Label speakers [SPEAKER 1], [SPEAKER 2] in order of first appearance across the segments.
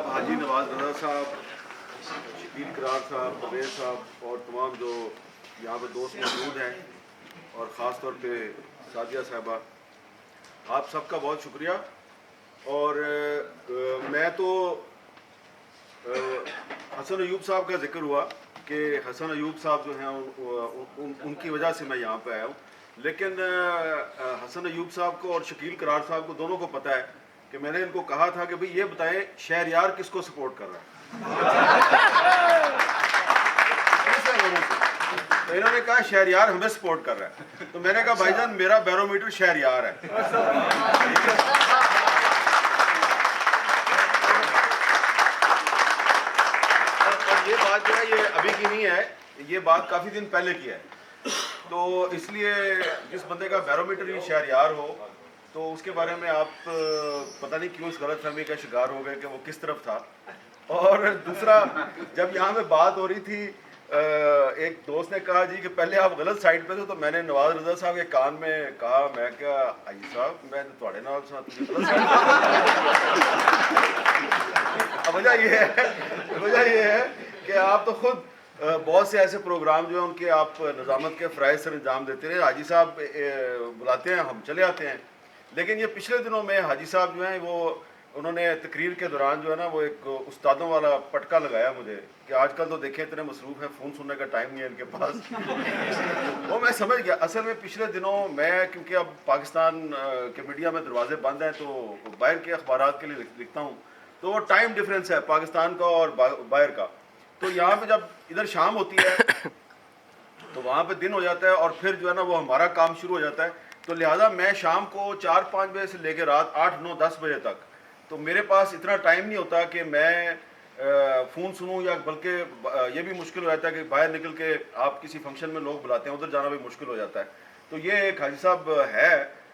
[SPEAKER 1] جناب حاجی نواز رضا صاحب, شکیل قرار صاحب, پرویز صاحب اور تمام جو یہاں پہ دوست موجود ہیں, اور خاص طور پہ سعدیہ صاحبہ, آپ سب کا بہت شکریہ. اور میں تو حسن ایوب صاحب کا ذکر ہوا کہ حسن ایوب صاحب جو ہیں ان کی وجہ سے میں یہاں پہ آیا ہوں, لیکن حسن ایوب صاحب کو اور شکیل قرار صاحب کو دونوں کو پتہ ہے کہ میں نے ان کو کہا تھا کہ بھئی یہ بتائیں شہریار کس کو سپورٹ کر رہا ہے. تو انہوں نے کہا شہریار ہمیں سپورٹ کر رہا ہے. تو میں نے کہا بھائی جان میرا بیرومیٹر شہریار ہے. اور یہ بات جو ہے یہ ابھی کی نہیں ہے, یہ بات کافی دن پہلے کی ہے. تو اس لیے جس بندے کا بیرومیٹر ہی شہریار ہو تو اس کے بارے میں آپ پتہ نہیں کیوں اس غلط فہمی کا شکار ہو گئے کہ وہ کس طرف تھا. اور دوسرا, جب یہاں پہ بات ہو رہی تھی ایک دوست نے کہا جی کہ پہلے آپ غلط سائڈ پہ تھے, تو میں نے نواز رضا صاحب کے کان میں کہا, میں کیا حاجی صاحب میں تھوڑے نال سنا تجھے غلط سائڈ. وجہ یہ ہے کہ آپ تو خود بہت سے ایسے پروگرام جو ہیں ان کے آپ نظامت کے فرائض سر انجام دیتے رہے. حاجی صاحب بلاتے ہیں, ہم چلے آتے ہیں. لیکن یہ پچھلے دنوں میں حاجی صاحب جو ہیں وہ انہوں نے تقریر کے دوران جو ہے نا وہ ایک استادوں والا پٹکا لگایا مجھے کہ آج کل تو دیکھیں اتنے مصروف ہیں, فون سننے کا ٹائم نہیں ہے ان کے پاس. وہ میں سمجھ گیا. اصل میں پچھلے دنوں میں کیونکہ اب پاکستان کے میڈیا میں دروازے بند ہیں تو باہر کے اخبارات کے لیے لکھتا ہوں, تو وہ ٹائم ڈفرینس ہے پاکستان کا اور باہر کا. تو یہاں پہ جب ادھر شام ہوتی ہے تو وہاں پہ دن ہو جاتا ہے, اور پھر جو ہے نا وہ ہمارا کام شروع ہو جاتا ہے. تو لہٰذا میں شام کو 4-5 بجے سے لے کے رات 8-9-10 بجے تک تو میرے پاس اتنا ٹائم نہیں ہوتا کہ میں فون سنوں, یا بلکہ یہ بھی مشکل ہو جاتا ہے کہ باہر نکل کے آپ کسی فنکشن میں لوگ بلاتے ہیں ادھر جانا بھی مشکل ہو جاتا ہے. تو یہ ایک حاجی صاحب ہے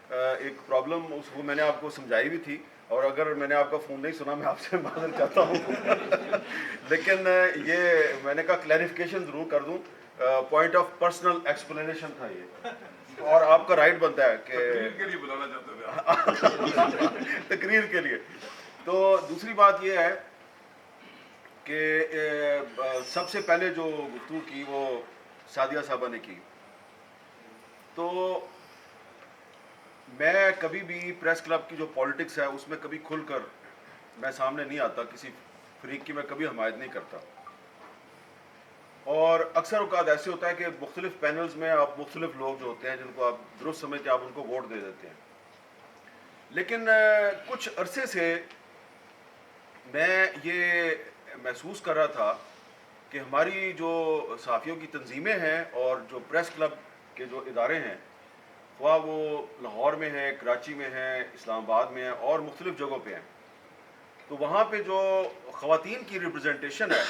[SPEAKER 1] ایک پرابلم, اس کو میں نے آپ کو سمجھائی بھی تھی, اور اگر میں نے آپ کا فون نہیں سنا میں آپ سے معذرت چاہتا ہوں. لیکن یہ میں نے کہا کلیریفیکیشن ضرور کر دوں, پوائنٹ آف پرسنل ایکسپلینیشن تھا یہ, اور آپ کا رائٹ بنتا ہے کہ
[SPEAKER 2] تقریر کے لیے بلانا چاہتے ہیں.
[SPEAKER 1] تقریر کے لیے. تو دوسری بات یہ ہے کہ سب سے پہلے جو گفتگو کی وہ سعدیہ صاحبہ نے کی, تو میں کبھی بھی پریس کلب کی جو پالیٹکس ہے اس میں کبھی کھل کر میں سامنے نہیں آتا, کسی فریق کی میں کبھی حمایت نہیں کرتا. اور اکثر اوقات ایسے ہوتا ہے کہ مختلف پینلز میں آپ مختلف لوگ جو ہوتے ہیں جن کو آپ درست سمجھتے ہیں آپ ان کو ووٹ دے دیتے ہیں. لیکن کچھ عرصے سے میں یہ محسوس کر رہا تھا کہ ہماری جو صحافیوں کی تنظیمیں ہیں اور جو پریس کلب کے جو ادارے ہیں, خواہ وہ لاہور میں ہیں, کراچی میں ہیں, اسلام آباد میں ہیں اور مختلف جگہوں پہ ہیں, تو وہاں پہ جو خواتین کی ریپرزنٹیشن ہے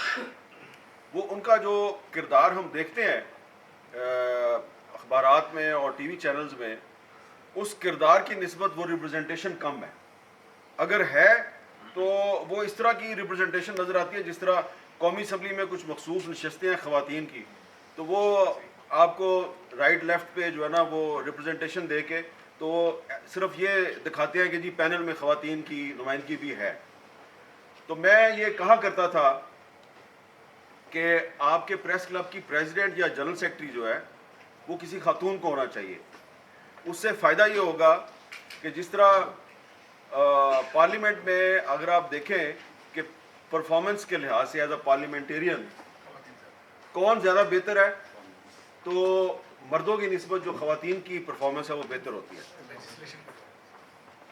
[SPEAKER 1] وہ ان کا جو کردار ہم دیکھتے ہیں اخبارات میں اور ٹی وی چینلز میں, اس کردار کی نسبت وہ ریپرزنٹیشن کم ہے. اگر ہے تو وہ اس طرح کی ریپرزنٹیشن نظر آتی ہے جس طرح قومی اسمبلی میں کچھ مخصوص نشستیں ہیں خواتین کی, تو وہ آپ کو رائٹ لیفٹ پہ جو ہے نا وہ ریپرزنٹیشن دے کے تو صرف یہ دکھاتے ہیں کہ جی پینل میں خواتین کی نمائندگی بھی ہے. تو میں یہ کہا کرتا تھا کہ آپ کے پریس کلب کی پریزیڈنٹ یا جنرل سیکرٹری جو ہے وہ کسی خاتون کو ہونا چاہیے. اس سے فائدہ یہ ہوگا کہ جس طرح پارلیمنٹ میں اگر آپ دیکھیں کہ پرفارمنس کے لحاظ سے ایز اے پارلیمنٹیرین کون زیادہ بہتر ہے, تو مردوں کی نسبت جو خواتین کی پرفارمنس ہے وہ بہتر ہوتی ہے,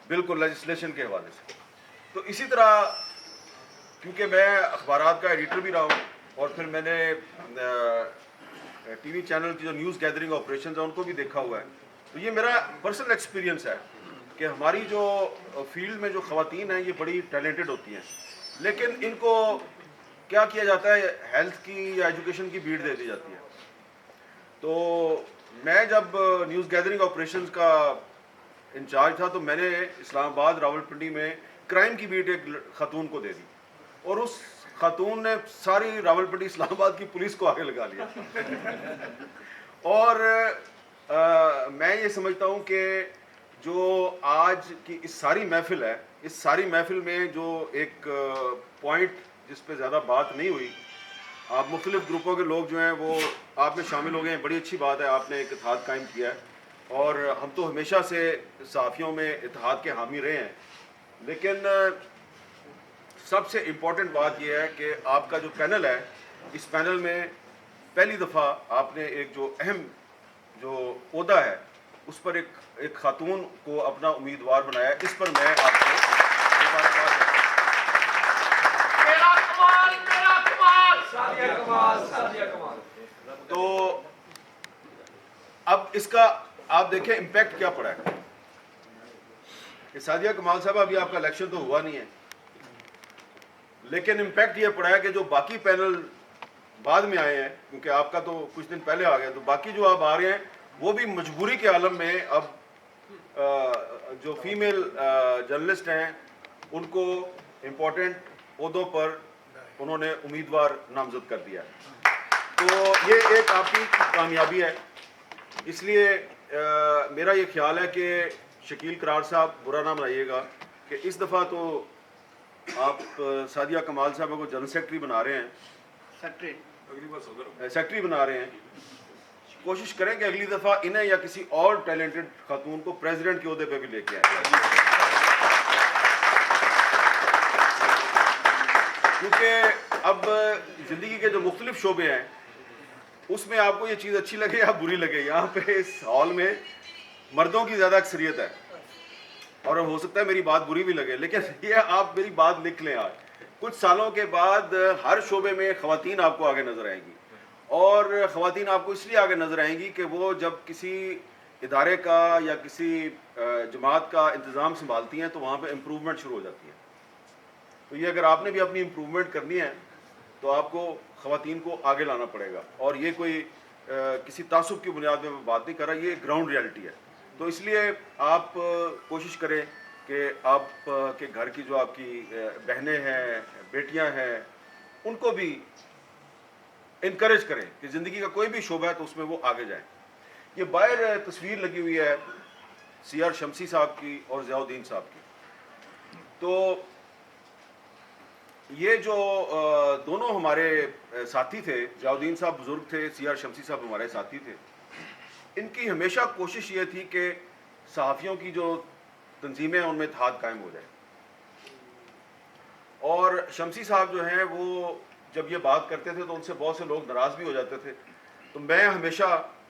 [SPEAKER 1] بالکل لیجسلیشن کے حوالے سے. تو اسی طرح کیونکہ میں اخبارات کا ایڈیٹر بھی رہا ہوں اور پھر میں نے ٹی وی چینل کی جو نیوز گیدرنگ آپریشنز ہیں ان کو بھی دیکھا ہوا ہے, تو یہ میرا پرسنل ایکسپیرینس ہے کہ ہماری جو فیلڈ میں جو خواتین ہیں یہ بڑی ٹیلنٹڈ ہوتی ہیں, لیکن ان کو کیا کیا جاتا ہے, ہیلتھ کی یا ایجوکیشن کی بیٹ دے دی جاتی ہے. تو میں جب نیوز گیدرنگ آپریشنز کا انچارج تھا تو میں نے اسلام آباد راولپنڈی میں کرائم کی بیٹ ایک خاتون کو دے دی, اور اس خاتون نے ساری راولپنڈی اسلام آباد کی پولیس کو آگے لگا لیا. اور میں یہ سمجھتا ہوں کہ جو آج کی اس ساری محفل ہے اس ساری محفل میں جو ایک پوائنٹ جس پہ زیادہ بات نہیں ہوئی، آپ مختلف گروپوں کے لوگ جو ہیں وہ آپ میں شامل ہو گئے ہیں، بڑی اچھی بات ہے، آپ نے ایک اتحاد قائم کیا ہے، اور ہم تو ہمیشہ سے صحافیوں میں اتحاد کے حامی رہے ہیں، لیکن سب سے امپورٹنٹ بات یہ ہے کہ آپ کا جو پینل ہے، اس پینل میں پہلی دفعہ آپ نے ایک جو اہم جو عہدہ ہے اس پر ایک خاتون کو اپنا امیدوار بنایا ہے. اس پر میں آپ کو مبارکباد دیتا ہوں. تو اب اس کا آپ دیکھیں امپیکٹ کیا پڑا ہے کہ سعدیہ کمال صاحب ابھی آپ کا الیکشن تو ہوا نہیں ہے، لیکن امپیکٹ یہ پڑا ہے کہ جو باقی پینل بعد میں آئے ہیں، کیونکہ آپ کا تو کچھ دن پہلے آ گیا، تو باقی جو آپ آ رہے ہیں وہ بھی مجبوری کے عالم میں اب جو فیمیل جرنلسٹ ہیں ان کو امپورٹنٹ عہدوں پر انہوں نے امیدوار نامزد کر دیا ہے. تو یہ ایک آپ کی کامیابی ہے. اس لیے میرا یہ خیال ہے کہ شکیل قرار صاحب برا نہ منائیے گا کہ اس دفعہ تو آپ سعدیہ کمال صاحب کو جنرل سیکرٹری بنا رہے ہیں، سیکرٹری بنا رہے ہیں. کوشش کریں کہ اگلی دفعہ انہیں یا کسی اور ٹیلنٹڈ خاتون کو پریزیڈنٹ کے عہدے پہ بھی لے کے آئیں، کیونکہ اب زندگی کے جو مختلف شعبے ہیں اس میں آپ کو یہ چیز اچھی لگے یا بری لگے، یہاں پہ اس ہال میں مردوں کی زیادہ اکثریت ہے، اور ہو سکتا ہے میری بات بری بھی لگے، لیکن یہ آپ میری بات لکھ لیں. آج کچھ سالوں کے بعد ہر شعبے میں خواتین آپ کو آگے نظر آئیں گی، اور خواتین آپ کو اس لیے آگے نظر آئیں گی کہ وہ جب کسی ادارے کا یا کسی جماعت کا انتظام سنبھالتی ہیں تو وہاں پہ امپروومنٹ شروع ہو جاتی ہے. تو یہ اگر آپ نے بھی اپنی امپروومنٹ کرنی ہے تو آپ کو خواتین کو آگے لانا پڑے گا، اور یہ کوئی کسی تعصب کی بنیاد میں بات نہیں کر رہا، یہ گراؤنڈ ریالٹی ہے. تو اس لیے آپ کوشش کریں کہ آپ کے گھر کی جو آپ کی بہنیں ہیں، بیٹیاں ہیں، ان کو بھی انکریج کریں کہ زندگی کا کوئی بھی شعبہ ہے تو اس میں وہ آگے جائیں. یہ باہر تصویر لگی ہوئی ہے سی آر شمسی صاحب کی اور ضیاء الدین صاحب کی. تو یہ جو دونوں ہمارے ساتھی تھے، ضیاء الدین صاحب بزرگ تھے، سی آر شمسی صاحب ہمارے ساتھی تھے. ان کی ہمیشہ کوشش یہ تھی کہ صحافیوں کی جو تنظیمیں ہیں ان میں اتحاد قائم ہو جائے، اور شمسی صاحب جو ہیں وہ جب یہ بات کرتے تھے تو ان سے بہت سے لوگ ناراض بھی ہو جاتے تھے، تو میں ہمیشہ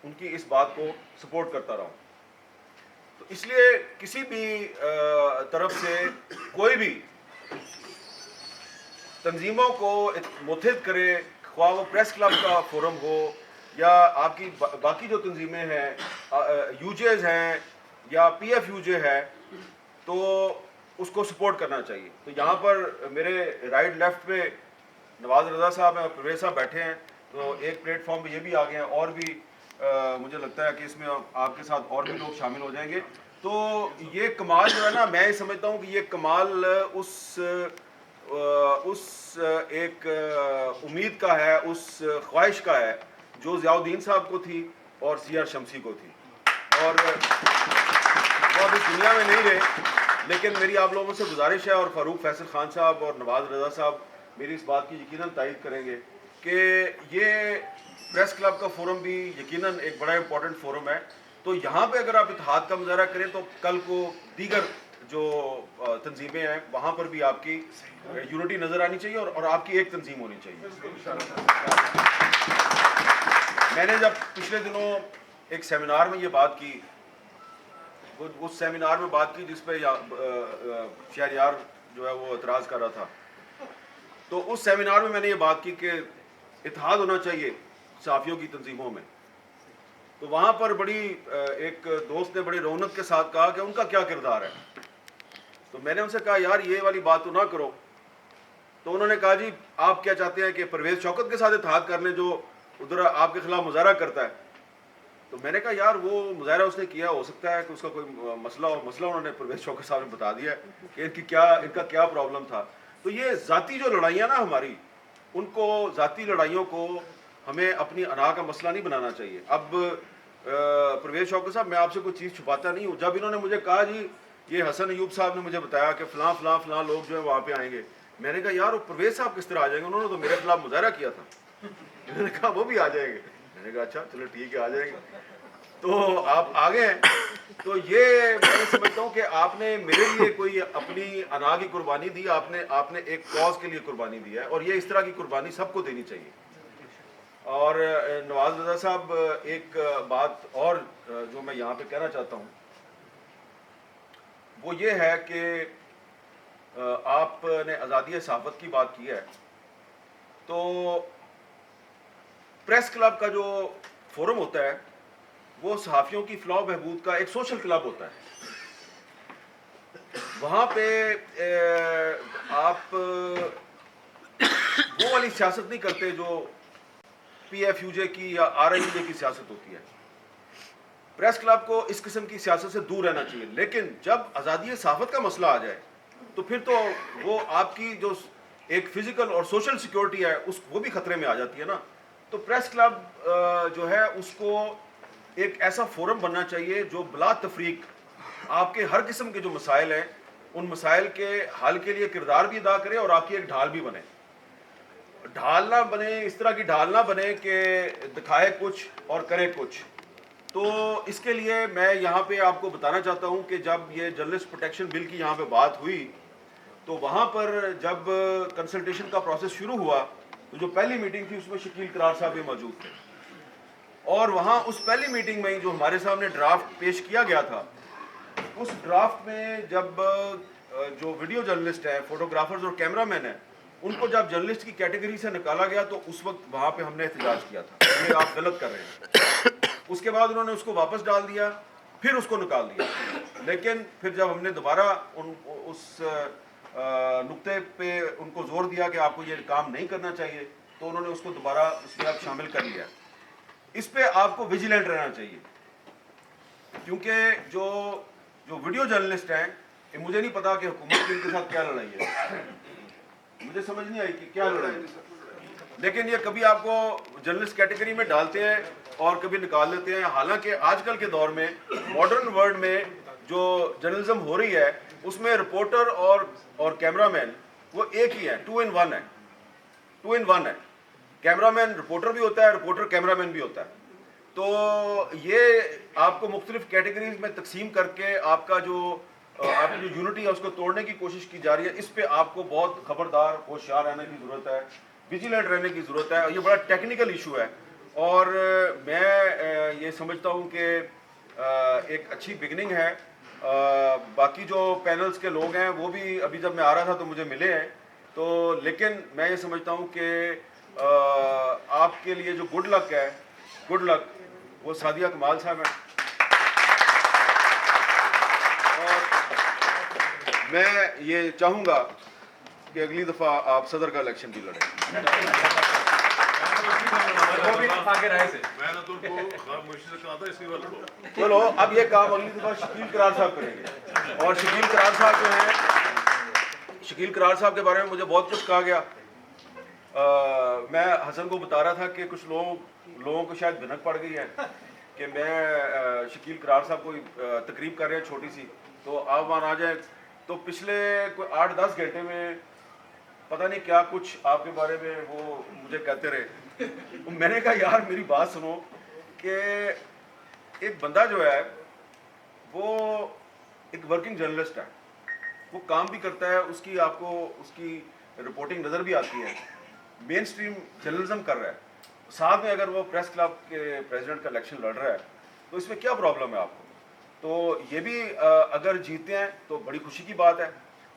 [SPEAKER 1] ان کی اس بات کو سپورٹ کرتا رہا ہوں. تو اس لیے کسی بھی طرف سے کوئی بھی تنظیموں کو متحد کرے، خواہ وہ پریس کلب کا فورم ہو یا آپ کی باقی جو تنظیمیں ہیں، یو جیز ہیں یا پی ایف یو جے ہے، تو اس کو سپورٹ کرنا چاہیے. تو یہاں پر میرے رائٹ لیفٹ پہ نواز رضا صاحب ہیں اور پرویز صاحب بیٹھے ہیں، تو ایک پلیٹ فارم پہ یہ بھی آ گئے ہیں، اور بھی مجھے لگتا ہے کہ اس میں آپ کے ساتھ اور بھی لوگ شامل ہو جائیں گے. تو یہ کمال جو ہے نا، میں یہ سمجھتا ہوں کہ یہ کمال اس ایک امید کا ہے، اس خواہش کا ہے جو ضیاء الدین صاحب کو تھی اور سی آر شمسی کو تھی، اور وہ اب اس دنیا میں نہیں رہے. لیکن میری آپ لوگوں سے گزارش ہے، اور فاروق فیصل خان صاحب اور نواز رضا صاحب میری اس بات کی یقیناً تائید کریں گے کہ یہ پریس کلب کا فورم بھی یقیناً ایک بڑا امپورٹنٹ فورم ہے. تو یہاں پہ اگر آپ اتحاد کا مظاہرہ کریں تو کل کو دیگر جو تنظیمیں ہیں وہاں پر بھی آپ کی یونٹی نظر آنی چاہیے، اور آپ کی ایک تنظیم ہونی چاہیے. میں نے جب پچھلے دنوں ایک سیمینار میں یہ بات کی، اس سیمینار میں بات کی جس پہ شہریار جو ہے وہ اعتراض کر رہا تھا، تو اس سیمینار میں نے یہ بات کی کہ اتحاد ہونا چاہیے صحافیوں کی تنظیموں میں. تو وہاں پر بڑی ایک دوست نے بڑی رونق کے ساتھ کہا کہ ان کا کیا کردار ہے. تو میں نے ان سے کہا یار یہ والی بات تو نہ کرو. تو انہوں نے کہا جی آپ کیا چاہتے ہیں کہ پرویز شوکت کے ساتھ اتحاد کر لیں جو ادھر آپ کے خلاف مظاہرہ کرتا ہے. تو میں نے کہا یار وہ مظاہرہ اس نے کیا، ہو سکتا ہے کہ اس کا کوئی مسئلہ انہوں نے پرویز شوکت صاحب نے بتا دیا ہے کہ ان کا کیا پرابلم تھا. تو یہ ذاتی جو لڑائیاں نا ہماری، ان کو ذاتی لڑائیوں کو ہمیں اپنی انا کا مسئلہ نہیں بنانا چاہیے. اب پرویز شوکت صاحب میں آپ سے کوئی چیز چھپاتا نہیں ہوں، جب انہوں نے مجھے کہا جی یہ حسن ایوب صاحب نے مجھے بتایا کہ فلاں فلاں فلاں لوگ جو ہے وہاں پہ آئیں گے. میں نے کہا یار وہ پرویز صاحب کس طرح آ جائیں گے, انہوں نے تو میرے خلاف مظاہرہ کیا تھا. میں نے کہا وہ بھی آ جائیں گے. میں نے کہا اچھا چلو ٹھیک ہے آ جائیں گے. تو آپ آگے ہیں. تو یہ میں سمجھتا ہوں کہ آپ نے میرے لیے کوئی اپنی انا کی قربانی دی, آپ نے ایک کاز کے لیے قربانی دی ہے, اور یہ اس طرح کی قربانی سب کو دینی چاہیے. اور نواز رضا صاحب, ایک بات اور جو میں یہاں پہ کہنا چاہتا ہوں وہ یہ ہے کہ آپ نے آزادی صحافت کی بات کی ہے, تو پریس کلب کا جو فورم ہوتا ہے وہ صحافیوں کی فلاح و بہبود کا ایک سوشل کلب ہوتا ہے. وہاں پہ آپ وہ والی سیاست نہیں کرتے جو پی ایف یو جے کی یا آر آئی یو جے کی سیاست ہوتی ہے. پریس کلب کو اس قسم کی سیاست سے دور رہنا چاہیے. لیکن جب آزادی صحافت کا مسئلہ آ جائے تو پھر تو وہ آپ کی جو ایک فزیکل اور سوشل سیکیورٹی ہے وہ بھی خطرے میں آ جاتی ہے نا. تو پریس کلب جو ہے اس کو ایک ایسا فورم بننا چاہیے جو بلا تفریق آپ کے ہر قسم کے جو مسائل ہیں ان مسائل کے حل کے لیے کردار بھی ادا کرے, اور آپ کی ایک ڈھال بھی بنے. ڈھال نہ بنے, اس طرح کی ڈھال نہ بنے کہ دکھائے کچھ اور کرے کچھ. تو اس کے لیے میں یہاں پہ آپ کو بتانا چاہتا ہوں کہ جب یہ جرنلسٹ پروٹیکشن بل کی یہاں پہ بات ہوئی تو وہاں پر جب کنسلٹیشن کا پروسیس شروع ہوا تو جو پہلی میٹنگ تھی اس میں شکیل قرار صاحب بھی موجود تھے, اور وہاں اس پہلی میٹنگ میں جو ہمارے سامنے ڈرافٹ پیش کیا گیا تھا, اس ڈرافٹ میں جب جو ویڈیو جرنلسٹ ہیں, فوٹوگرافرز اور کیمرہ مین ہیں, ان کو جب جرنلسٹ کی کیٹیگری سے نکالا گیا تو اس وقت وہاں پہ ہم نے احتجاج کیا تھا یہ آپ غلط کر رہے ہیں. اس کے بعد انہوں نے اس کو واپس ڈال دیا, پھر اس کو نکال دیا. لیکن پھر جب ہم نے دوبارہ اس نقطے پہ ان کو زور دیا کہ آپ کو یہ کام نہیں کرنا چاہیے, تو انہوں نے اس کو دوبارہ اس میں اب شامل کر لیا. اس پہ آپ کو ویجیلنٹ رہنا چاہیے, کیونکہ جو ویڈیو جرنلسٹ ہیں مجھے نہیں پتا کہ حکومت کی ان کے ساتھ کیا لڑائی ہے, مجھے سمجھ نہیں آئی کہ کیا لڑائی ہے. لیکن یہ کبھی آپ کو جرنلسٹ کیٹیگری میں ڈالتے ہیں اور کبھی نکال دیتے ہیں. حالانکہ آج کل کے دور میں ماڈرن ورلڈ میں جو جرنلزم ہو رہی ہے اس میں رپورٹر اور کیمرہ مین وہ ایک ہی ہے, 2 in 1 ہے. 2 in 1 ہے. کیمرہ مین رپورٹر بھی ہوتا ہے, رپورٹر کیمرہ مین بھی ہوتا ہے. تو یہ آپ کو مختلف کیٹیگریز میں تقسیم کر کے آپ کی جو یونٹی ہے اس کو توڑنے کی کوشش کی جا رہی ہے. اس پہ آپ کو بہت خبردار ہوشیار رہنے کی ضرورت ہے, ویجیلنٹ رہنے کی ضرورت ہے. یہ بڑا ٹیکنیکل ایشو ہے, اور میں یہ سمجھتا ہوں کہ ایک اچھی بگننگ ہے. باقی جو پینلز کے لوگ ہیں وہ بھی ابھی جب میں آ رہا تھا تو مجھے ملے ہیں, تو لیکن میں یہ سمجھتا ہوں کہ آپ کے لیے جو گڈ لک ہے, گڈ لک وہ سعدیہ کمال صاحب ہیں. اور میں یہ چاہوں گا کہ اگلی دفعہ آپ صدر کا الیکشن بھی لڑیں. چلو اب یہ کام اگلی دفعہ شکیل قرار صاحب کریں گے. اور شکیل قرار صاحب جو ہیں, شکیل قرار صاحب کے بارے میں مجھے بہت کچھ کہا گیا. میں حسن کو بتا رہا تھا کہ کچھ لوگوں کو شاید بھنک پڑ گئی ہے کہ میں شکیل قرار صاحب کو تقریب کر رہے ہیں چھوٹی سی, تو آپ وہاں آ جائیں. تو پچھلے کوئی 8-10 گھنٹے میں پتہ نہیں کیا کچھ آپ کے بارے میں وہ مجھے کہتے رہے. میں نے کہا یار میری بات سنو کہ ایک بندہ جو ہے وہ ایک ورکنگ جرنلسٹ ہے, وہ کام بھی کرتا ہے, اس کی آپ کو اس کی رپورٹنگ نظر بھی آتی ہے, مین سٹریم جرنلزم کر رہا ہے. ساتھ میں اگر وہ پریس کلب کے پریزیڈنٹ کا الیکشن لڑ رہا ہے تو اس میں کیا پرابلم ہے آپ کو؟ تو یہ بھی اگر جیتے ہیں تو بڑی خوشی کی بات ہے,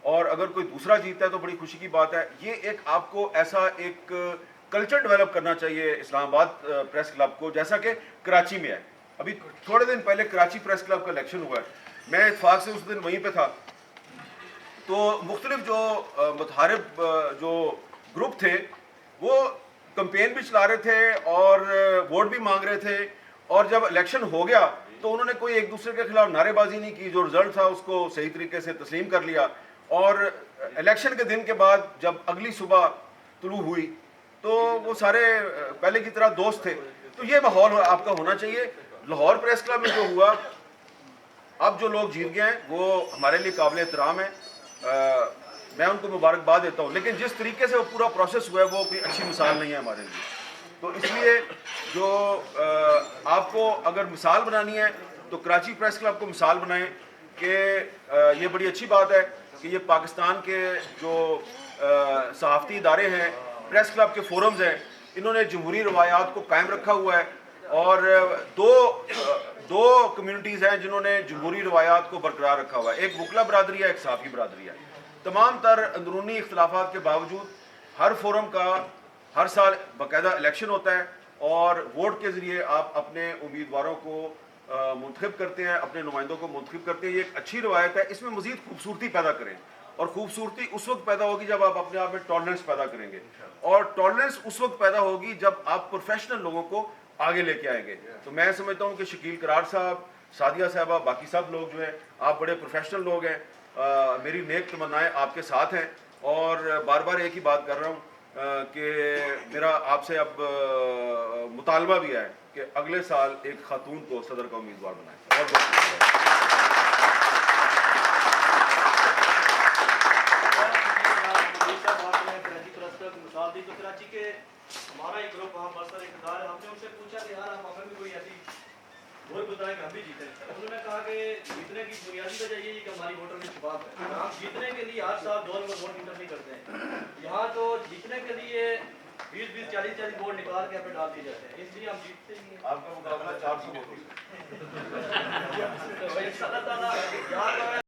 [SPEAKER 1] اور اگر کوئی دوسرا جیتا ہے تو بڑی خوشی کی بات ہے. یہ ایک آپ کو ایسا ایک کلچر ڈیولپ کرنا چاہیے اسلام آباد پریس کلب کو, جیسا کہ کراچی میں ہے. ابھی تھوڑے دن پہلے کراچی پریس کلب کا الیکشن ہوا ہے, میں اتفاق سے اس دن وہیں پہ تھا. تو مختلف جو متحارب جو گروپ تھے وہ کمپین بھی چلا رہے تھے اور ووٹ بھی مانگ رہے تھے, اور جب الیکشن ہو گیا تو انہوں نے کوئی ایک دوسرے کے خلاف نعرے بازی نہیں کی, جو رزلٹ تھا اس کو صحیح طریقے سے تسلیم کر لیا. اور الیکشن کے دن کے بعد جب اگلی صبح طلوع ہوئی تو وہ سارے پہلے کی طرح دوست تھے. تو یہ ماحول آپ کا ہونا چاہیے. لاہور پریس کلب میں جو ہوا اب جو لوگ جیت گئے ہیں وہ ہمارے لیے قابل احترام ہیں، میں ان کو مبارکباد دیتا ہوں، لیکن جس طریقے سے وہ پورا پروسیس ہوا ہے وہ کوئی اچھی مثال نہیں ہے ہمارے لیے. تو اس لیے جو آپ کو اگر مثال بنانی ہے تو کراچی پریس کلب کو مثال بنائیں کہ یہ بڑی اچھی بات ہے کہ یہ پاکستان کے جو صحافتی ادارے ہیں، پریس کلب کے فورمز ہیں، انہوں نے جمہوری روایات کو قائم رکھا ہوا ہے، اور دو کمیونٹیز ہیں جنہوں نے جمہوری روایات کو برقرار رکھا ہوا ہے، ایک وکلا برادری ہے، ایک صحافی برادری ہے. تمام تر اندرونی اختلافات کے باوجود ہر فورم کا ہر سال باقاعدہ الیکشن ہوتا ہے، اور ووٹ کے ذریعے آپ اپنے امیدواروں کو منتخب کرتے ہیں، اپنے نمائندوں کو منتخب کرتے ہیں. یہ ایک اچھی روایت ہے، اس میں مزید خوبصورتی پیدا کریں، اور خوبصورتی اس وقت پیدا ہوگی جب آپ اپنے آپ میں ٹالرنس پیدا کریں گے، اور ٹالرنس اس وقت پیدا ہوگی جب آپ پروفیشنل لوگوں کو آگے لے کے آئیں گے. تو میں سمجھتا ہوں کہ شکیل قرار صاحب، سعدیہ صاحبہ، باقی سب لوگ جو ہیں، آپ بڑے پروفیشنل لوگ ہیں. میری نیک تمنائیں آپ کے ساتھ ہیں، اور بار بار ایک ہی بات کر رہا ہوں کہ میرا آپ سے اب مطالبہ بھی ہے کہ اگلے سال ایک خاتون کو صدر کا امیدوار بنائیں. بہت بہت
[SPEAKER 3] مثال دی تو کراچی کے ہمارا ایک گروپ وہاں برسر اقتدار ہے، ہم نے ان سے پوچھا کہ یار ہم بھی کوئی ایسی ووٹ بتائیں کہ ہم بھی جیتے. انہوں نے کہا کہ جیتنے کی بنیادی وجہ یہ ہے کہ ہماری ووٹر لسٹ شفاف ہے. ہم جیتنے کے لیے ہر سال 2 نمبر ووٹ انٹر نہیں کرتے ہیں. یہاں تو جیتنے کے لیے 20 40 ووٹ نکال کے ہمیں ڈال دیے جاتے ہیں، اس لیے ہم جیتتے ہی ہیں.
[SPEAKER 1] آپ کا مقابلہ 400 ووٹوں سے.
[SPEAKER 3] اللہ تعالیٰ